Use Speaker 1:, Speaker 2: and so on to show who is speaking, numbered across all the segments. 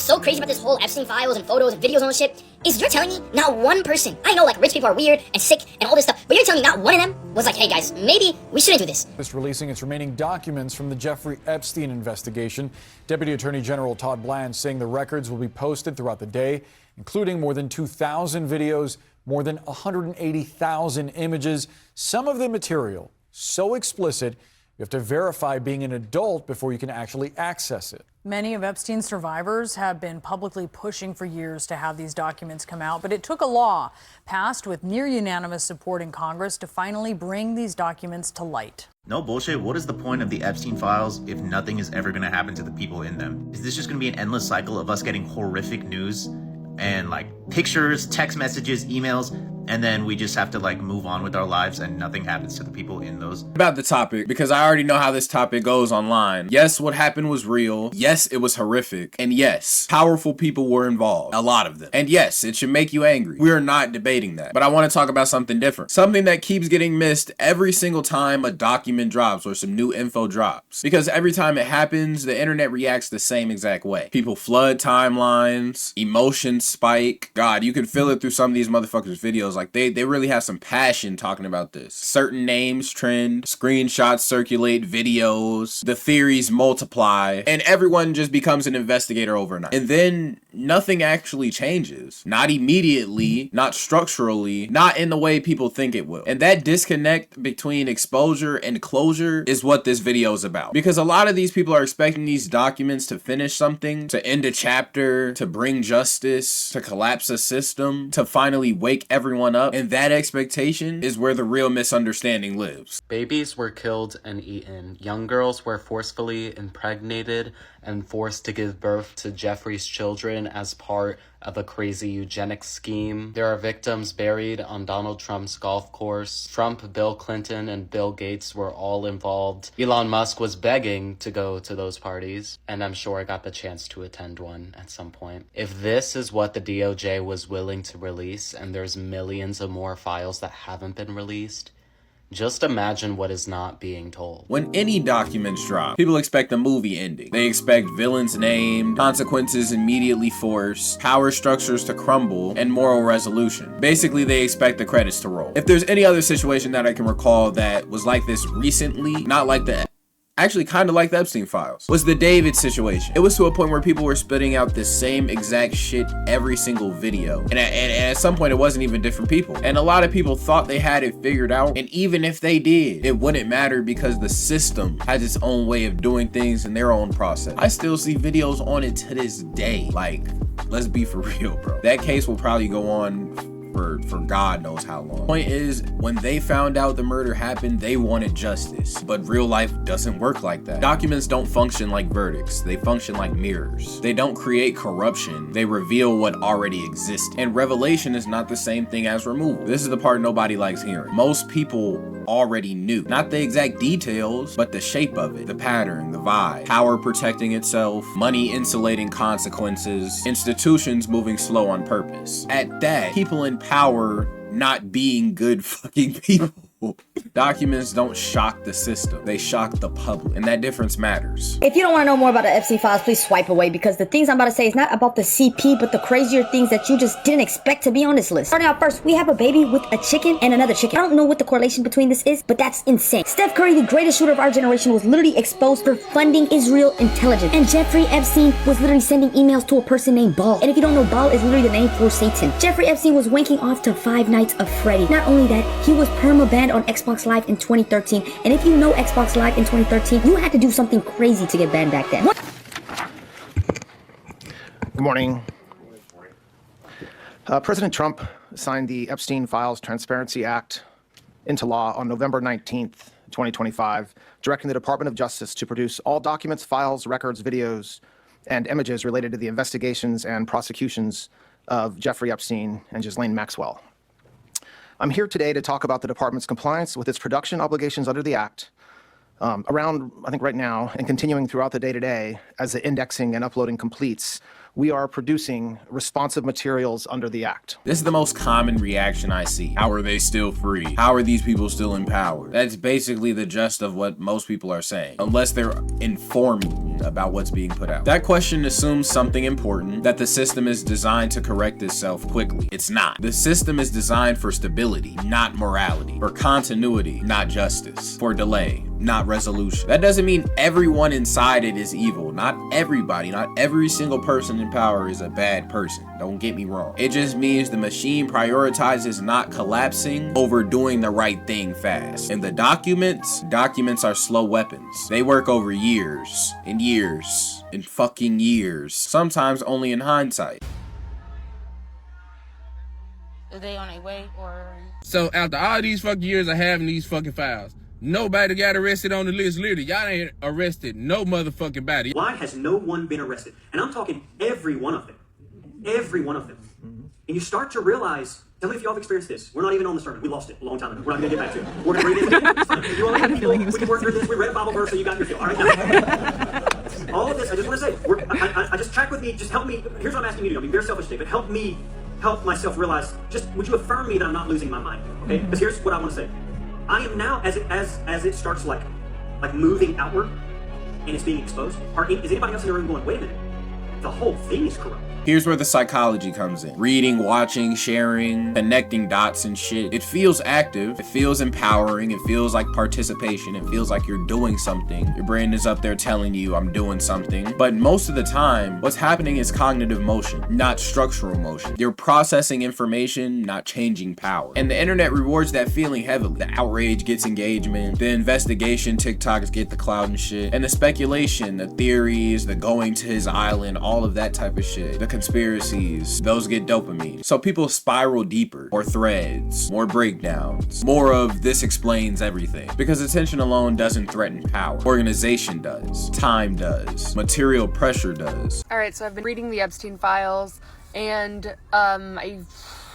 Speaker 1: what's so crazy about this whole Epstein files and photos and videos and all this shit is you're telling me not one person, I know like rich people are weird and sick and all this stuff, but you're telling me not one of them was like, hey guys, maybe we shouldn't do this.
Speaker 2: It's releasing its remaining documents from the Jeffrey Epstein investigation. Deputy Attorney General Todd Bland saying the records will be posted throughout the day, including more than 2,000 videos, more than 180,000 images, some of the material so explicit you have to verify being an adult before you can actually access it.
Speaker 3: Many of Epstein's survivors have been publicly pushing for years to have these documents come out, but it took a law passed with near unanimous support in Congress to finally bring these documents to light.
Speaker 4: No bullshit, what is the point of the Epstein files if nothing is ever going to happen to the people in them? Is this just going to be an endless cycle of us getting horrific news and like pictures, text messages, emails, and then we just have to like move on with our lives and nothing happens to the people in those?
Speaker 5: About the topic, because I already know how this topic goes online. Yes, what happened was real. Yes, it was horrific. And yes, powerful people were involved. A lot of them. And yes, it should make you angry. We are not debating that. But I want to talk about something different. Something that keeps getting missed every single time a document drops or some new info drops. Because every time it happens, the internet reacts the same exact way. People flood timelines, emotions spike. God, you can feel it through some of these motherfuckers' videos. Like they really have some passion talking about this. Certain names trend, screenshots circulate, videos, the theories multiply, and everyone just becomes an investigator overnight. And then nothing actually changes. Not immediately, not structurally, not in the way people think it will. And that disconnect between exposure and closure is what this video is about. Because a lot of these people are expecting these documents to finish something, to end a chapter, to bring justice, to collapse a system, to finally wake everyone up. And that expectation is where the real misunderstanding lives.
Speaker 6: Babies were killed and eaten. Young girls were forcefully impregnated and forced to give birth to Jeffrey's children as part of a crazy eugenics scheme. There are victims buried on Donald Trump's golf course. Trump, Bill Clinton, and Bill Gates were all involved. Elon Musk was begging to go to those parties, and I'm sure I got the chance to attend one at some point. If this is what the DOJ was willing to release, and there's millions of more files that haven't been released, just imagine what is not being told.
Speaker 5: When any documents drop, people expect a movie ending. They expect villains named, consequences immediately forced, power structures to crumble, and moral resolution. Basically, they expect the credits to roll. If there's any other situation that I can recall that was like this recently, not like actually kind of like the Epstein files, was the David situation. It was to a point where people were spitting out the same exact shit every single video. And at some point, it wasn't even different people. And a lot of people thought they had it figured out. And even if they did, it wouldn't matter because the system has its own way of doing things in their own process. I still see videos on it to this day. Like, let's be for real, bro. That case will probably go on for God knows how long. Point is, when they found out the murder happened, they wanted justice. But real life doesn't work like that. Documents don't function like verdicts. They function like mirrors. They don't create corruption. They reveal what already exists. And revelation is not the same thing as removal. This is the part nobody likes hearing. Most people already knew. Not the exact details, but the shape of it, the pattern, the vibe, power protecting itself, money insulating consequences, institutions moving slow on purpose. At that, people in power not being good fucking people. Documents don't shock the system, they shock the public, and that difference matters.
Speaker 1: If you don't want to know more about the Epstein files, please swipe away, because the things I'm about to say is not about the CP, but the crazier things that you just didn't expect to be on this list. Starting out first, we have a baby with a chicken and another chicken. I don't know what the correlation between this is, but that's insane. Steph Curry, the greatest shooter of our generation, was literally exposed for funding Israel intelligence. And Jeffrey Epstein was literally sending emails to a person named Baal. And if you don't know, Baal is literally the name for Satan. Jeffrey Epstein was wanking off to Five Nights of Freddy. Not only that, he was perma-banned on Xbox Live in 2013, and if you know Xbox Live in 2013, you had to do something crazy to get banned back then.
Speaker 7: Good morning. President Trump signed the Epstein Files Transparency Act into law on November 19th, 2025, directing the Department of Justice to produce all documents, files, records, videos, and images related to the investigations and prosecutions of Jeffrey Epstein and Ghislaine Maxwell. I'm here today to talk about the department's compliance with its production obligations under the Act, around, I think right now, and continuing throughout the day-to-day as the indexing and uploading completes. We are producing responsive materials under the Act.
Speaker 5: This is the most common reaction I see. How are they still free? How are these people still in power? That's basically the gist of what most people are saying, unless they're informing you. question about what's being put out. That question assumes something important, that the system is designed to correct itself quickly. It's not. The system is designed for stability, not morality, for continuity, not justice, for delay, not resolution. That doesn't mean everyone inside it is evil. Not everybody, not every single person in power is a bad person. Don't get me wrong. It just means the machine prioritizes not collapsing over doing the right thing fast. And the documents are slow weapons. They work over years and years and fucking years. Sometimes only in hindsight.
Speaker 8: Are they on their way or?
Speaker 9: So after all these fucking years of having these fucking files, nobody got arrested on the list. Literally, y'all ain't arrested no motherfucking body.
Speaker 10: Why has no one been arrested? And I'm talking every one of them. Every one of them. And you start to realize, tell me if y'all have experienced this. We're not even on the sermon. We lost it a long time ago. We're not going to get back to it. We're going to read it. It's fine. You all have people, we can work through this. We read a Bible verse, so you got your feel. All right, now. All of this, I just want to say, I just track with me. Just help me. Here's what I'm asking you to do. I'm being very selfish today, but help me help myself realize, just would you affirm me that I'm not losing my mind? Okay? Because here's what I want to say. I am now, as it starts like moving outward and it's being exposed, is anybody else in the room going, wait a minute, the whole thing is corrupt?
Speaker 5: Here's where the psychology comes in. Reading, watching, sharing, connecting dots and shit. It feels active. It feels empowering. It feels like participation. It feels like you're doing something. Your brain is up there telling you, I'm doing something. But most of the time, what's happening is cognitive motion, not structural motion. You're processing information, not changing power. And the internet rewards that feeling heavily. The outrage gets engagement. The investigation, TikToks get the clout and shit. And the speculation, the theories, the going to his island, all of that type of shit. The conspiracies, those get dopamine. So people spiral deeper, more threads, more breakdowns, more of this explains everything. Because attention alone doesn't threaten power. Organization does, time does, material pressure does.
Speaker 11: All right, so I've been reading the Epstein files and I've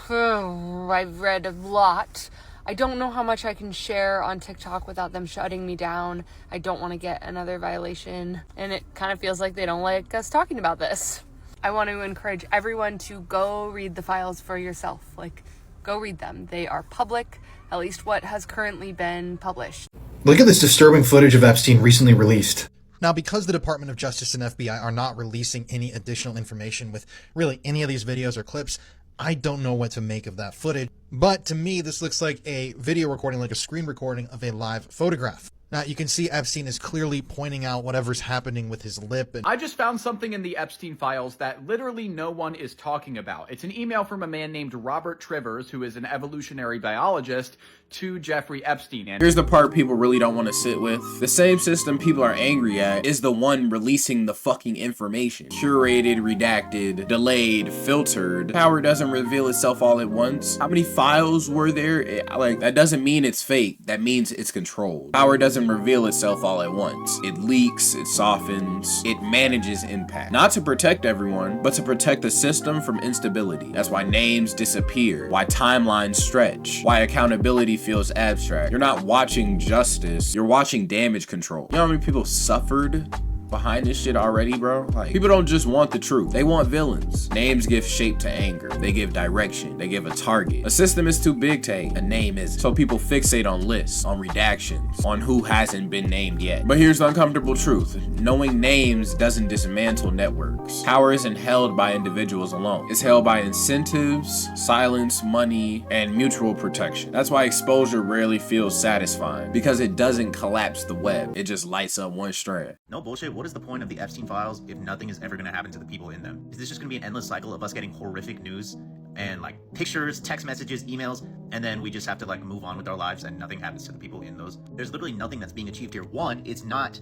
Speaker 11: read a lot. I don't know how much I can share on TikTok without them shutting me down. I don't want to get another violation, and it kind of feels like they don't like us talking about this. I want to encourage everyone to go read the files for yourself. Like, go read them. They are public, at least what has currently been published.
Speaker 12: Look at this disturbing footage of Epstein recently released.
Speaker 13: Now, because the Department of Justice and FBI are not releasing any additional information with really any of these videos or clips, I don't know what to make of that footage. But to me, this looks like a video recording, like a screen recording of a live photograph. Now, you can see Epstein is clearly pointing out whatever's happening with his lip. And
Speaker 14: I just found something in the Epstein files that literally no one is talking about. It's an email from a man named Robert Trivers, who is an evolutionary biologist, to Jeffrey Epstein. And
Speaker 5: here's the part people really don't want to sit with. The same system people are angry at is the one releasing the fucking information. Curated, redacted, delayed, filtered. Power doesn't reveal itself all at once. How many files were there? That doesn't mean it's fake. That means it's controlled. Power doesn't reveal itself all at once. It leaks, it softens, it manages impact. Not to protect everyone, but to protect the system from instability. That's why names disappear, why timelines stretch, why accountability feels abstract. You're not watching justice, you're watching damage control. You know how many people suffered behind this shit already, bro? Like, people don't just want the truth, they want villains. Names give shape to anger, they give direction, they give a target. A system is too big to hate, a name isn't. So people fixate on lists, on redactions, on who hasn't been named yet. But here's the uncomfortable truth. Knowing names doesn't dismantle networks. Power isn't held by individuals alone. It's held by incentives, silence, money, and mutual protection. That's why exposure rarely feels satisfying, because it doesn't collapse the web, it just lights up one strand.
Speaker 4: No bullshit. What is the point of the Epstein files if nothing is ever going to happen to the people in them? Is this just going to be an endless cycle of us getting horrific news and like pictures, text messages, emails, and then we just have to like move on with our lives and nothing happens to the people in those? There's literally nothing that's being achieved here. One, it's not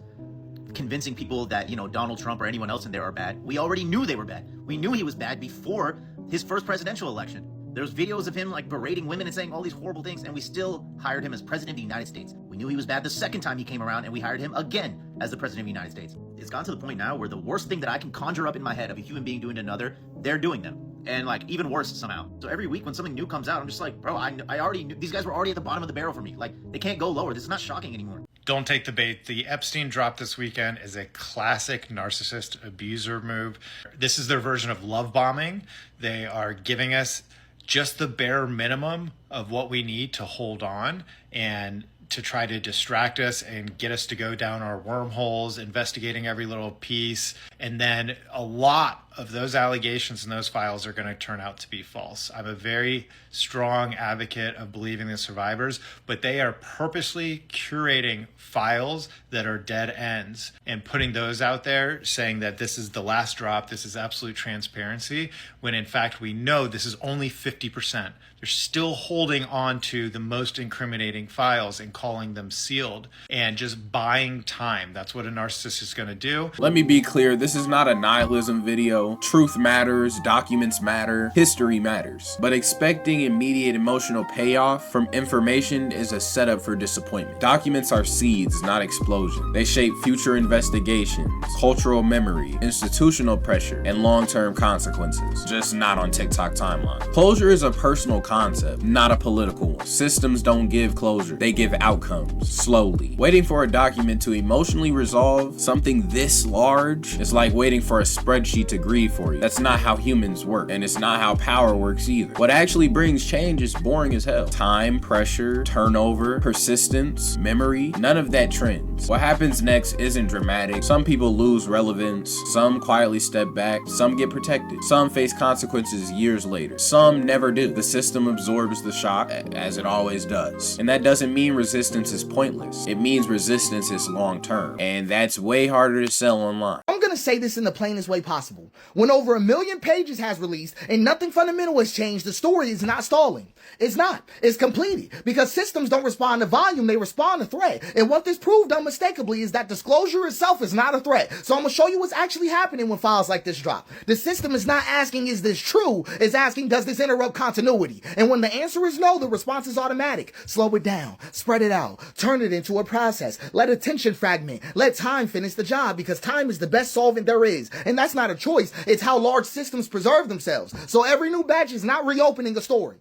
Speaker 4: convincing people that, you know, Donald Trump or anyone else in there are bad. We already knew they were bad. We knew he was bad before his first presidential election. There's videos of him like berating women and saying all these horrible things, and we still hired him as president of the United States. We knew he was bad the second time he came around, and we hired him again as the president of the United States. It's gotten to the point now where the worst thing that I can conjure up in my head of a human being doing to another, they're doing them. And like even worse somehow. So every week when something new comes out, I'm just like, bro, I already knew these guys were already at the bottom of the barrel for me. Like, they can't go lower. This is not shocking anymore.
Speaker 15: Don't take the bait. The Epstein drop this weekend is a classic narcissist abuser move. This is their version of love bombing. They are giving us just the bare minimum of what we need to hold on and to try to distract us and get us to go down our wormholes, investigating every little piece. And then a lot of those allegations and those files are going to turn out to be false. I'm a very strong advocate of believing the survivors, but they are purposely curating files that are dead ends and putting those out there saying that this is the last drop, this is absolute transparency, when in fact we know this is only 50%. They're still holding on to the most incriminating files and calling them sealed and just buying time. That's what a narcissist is going to do.
Speaker 5: Let me be clear, this is not a nihilism video. Truth matters, documents matter, history matters. But expecting immediate emotional payoff from information is a setup for disappointment. Documents are seeds, not explosions. They shape future investigations, cultural memory, institutional pressure, and long-term consequences. Just not on TikTok timeline. Closure is a personal concept, not a political one. Systems don't give closure, they give outcomes, slowly. Waiting for a document to emotionally resolve something this large is like waiting for a spreadsheet to grieve for you. That's not how humans work, and it's not how power works either. What actually brings change is boring as hell. Time, pressure, turnover, persistence, memory, none of that trends. What happens next isn't dramatic. Some people lose relevance, some quietly step back, some get protected, some face consequences years later, some never do. The system absorbs the shock, as it always does. And that doesn't mean resistance is pointless. It means resistance is long-term, and that's way harder to sell online.
Speaker 16: I'm gonna say this in the plainest way possible. When over 1 million pages has released and nothing fundamental has changed, the story is not stalling. It's not. It's completed. Because systems don't respond to volume, they respond to threat. And what this proved unmistakably is that disclosure itself is not a threat. So I'm gonna show you what's actually happening when files like this drop. The system is not asking, is this true? It's asking, does this interrupt continuity? And when the answer is no, the response is automatic. Slow it down, spread it out, turn it into a process, let attention fragment, let time finish the job, because time is the best solvent there is. And that's not a choice, it's how large systems preserve themselves. So every new batch is not reopening a story.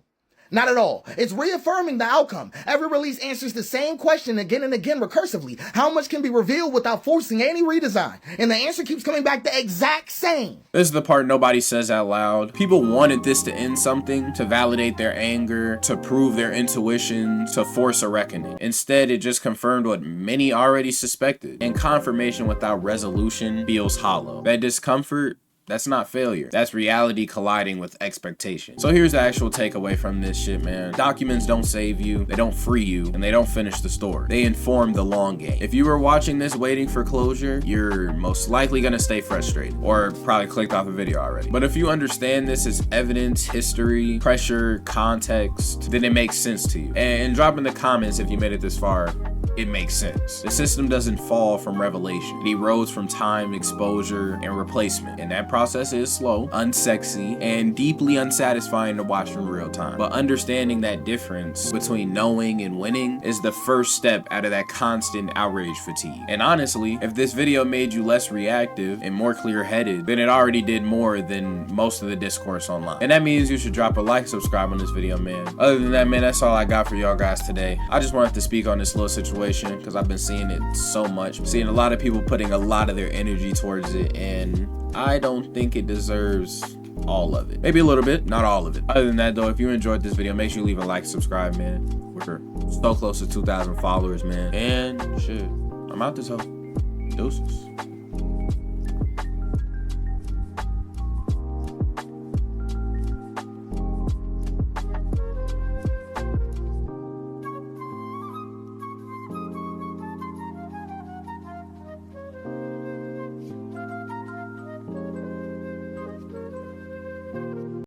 Speaker 16: Not at all. It's reaffirming the outcome. Every release answers the same question again and again recursively. How much can be revealed without forcing any redesign? And the answer keeps coming back the exact same.
Speaker 5: This is the part nobody says out loud. People wanted this to end something, to validate their anger, to prove their intuition, to force a reckoning. Instead, it just confirmed what many already suspected. And confirmation without resolution feels hollow. That discomfort, that's not failure. That's reality colliding with expectation. So here's the actual takeaway from this shit, man. Documents don't save you, they don't free you, and they don't finish the story. They inform the long game. If you were watching this waiting for closure, you're most likely gonna stay frustrated, or probably clicked off the video already. But if you understand this as evidence, history, pressure, context, then it makes sense to you. And drop in the comments if you made it this far. It makes sense. The system doesn't fall from revelation. It erodes from time, exposure, and replacement. And that process is slow, unsexy, and deeply unsatisfying to watch in real time. But understanding that difference between knowing and winning is the first step out of that constant outrage fatigue. And honestly, if this video made you less reactive and more clear-headed, then it already did more than most of the discourse online. And that means you should drop a like, subscribe on this video, man. Other than that, man, that's all I got for y'all guys today. I just wanted to speak on this little situation because I've been seeing it so much. I'm seeing a lot of people putting a lot of their energy towards it, and I don't think it deserves all of it. Maybe a little bit, not all of it. Other than that though, if you enjoyed this video, make sure you leave a like, subscribe, man. We're so close to 2,000 followers, man. And shit, I'm out this hoe. Deuces.